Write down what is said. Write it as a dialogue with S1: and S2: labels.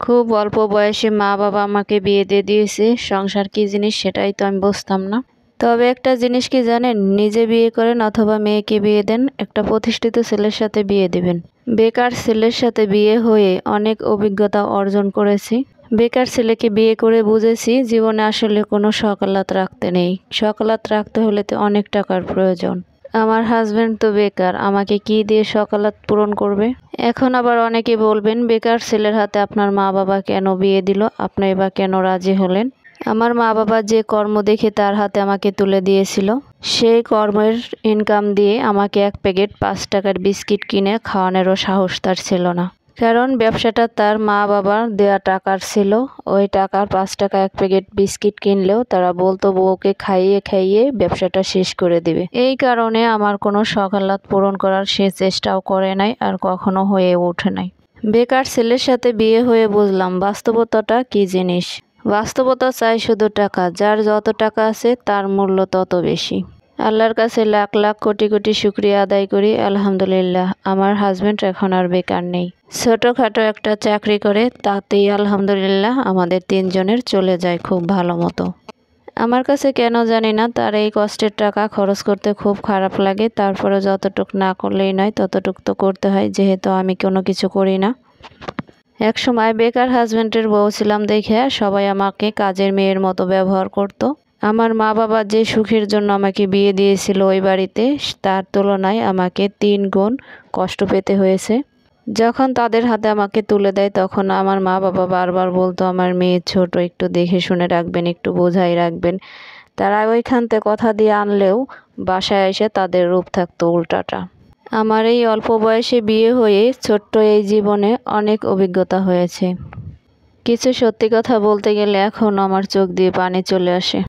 S1: খুব অল্প বয়সে মা বাবা আমাকে বিয়ে দিয়ে দিয়েছে। সংসার কি জিনিস সেটাই তো আমি বুঝতাম না। তবে একটা জিনিস কি জানেন, নিজে বিয়ে করেন অথবা মেয়েকে বিয়ে দেন, একটা প্রতিষ্ঠিত ছেলের সাথে বিয়ে দিবেন। বেকার ছেলের সাথে বিয়ে হয়ে অনেক অভিজ্ঞতা অর্জন করেছি। বেকার ছেলেকে বিয়ে করে বুঝেছি জীবনে আসলে কোনো সকালাত রাখতে নেই। সকালাত রাখতে হলে তো অনেক টাকার প্রয়োজন। আমার হাজবেন্ড তো বেকার, আমাকে কি দিয়ে সকালাত পূরণ করবে? এখন আবার অনেকে বলবেন, বেকার ছেলের হাতে আপনার মা বাবা কেন বিয়ে দিল, আপনি বা কেন রাজি হলেন? আমার মা বাবা যে কর্ম দেখে তার হাতে আমাকে তুলে দিয়েছিল, সেই কর্মের ইনকাম দিয়ে আমাকে এক প্যাকেট 5 টাকার বিস্কিট কিনে খাওয়ানোরও সাহস তার ছিল না। কারণ ব্যবসাটা তার মা বাবার দেয়া টাকার ছিল। ওই টাকার 5 টাকা এক প্যাকেট বিস্কিট কিনলেও তারা বলতো বউকে খাইয়ে খাইয়ে ব্যবসাটা শেষ করে দিবে। এই কারণে আমার কোনো সকালাত পূরণ করার সে চেষ্টাও করে নাই, আর কখনো হয়ে ওঠে নাই। বেকার ছেলের সাথে বিয়ে হয়ে বুঝলাম বাস্তবতাটা কি জিনিস। বাস্তবতা চাই শুধু টাকা, যার যত টাকা আছে তার মূল্য তত বেশি। আল্লাহর কাছে লাখ লাখ কোটি কোটি শুকরিয়া আদায় করি, আলহামদুলিল্লাহ আমার হাজবেন্ড এখন আর বেকার নেই। ছোটোখাটো একটা চাকরি করে, তাতেই আলহামদুলিল্লাহ আমাদের 3 জনের চলে যায় খুব ভালো মতো। আমার কাছে কেন জানি না তার এই কষ্টের টাকা খরচ করতে খুব খারাপ লাগে। তারপরে যতটুক না করলেই নয়, ততটুক তো করতে হয়, যেহেতু আমি কোনো কিছু করি না। এক সময় বেকার হাজবেন্ডের বউ ছিলাম দেখে সবাই আমাকে কাজের মেয়ের মতো ব্যবহার করত। আমার মা বাবা যে সুখের জন্য আমাকে বিয়ে দিয়েছিল ওই বাড়িতে, তার তুলনায় আমাকে 3 গুণ কষ্ট পেতে হয়েছে। যখন তাদের হাতে আমাকে তুলে দেয় তখন আমার মা বাবা বারবার বলতো, আমার মেয়ে ছোট, একটু দেখে শুনে রাখবেন, একটু বোঝাই রাখবেন। তারা ওইখান থেকে কথা দিয়ে আনলেও বাসায় এসে তাদের রূপ থাকতো উল্টাটা। আমার এই অল্প বয়সে বিয়ে হয়ে ছোট্ট এই জীবনে অনেক অভিজ্ঞতা হয়েছে। কিছু সত্যি কথা বলতে গেলে এখনও আমার চোখ দিয়ে পানি চলে আসে।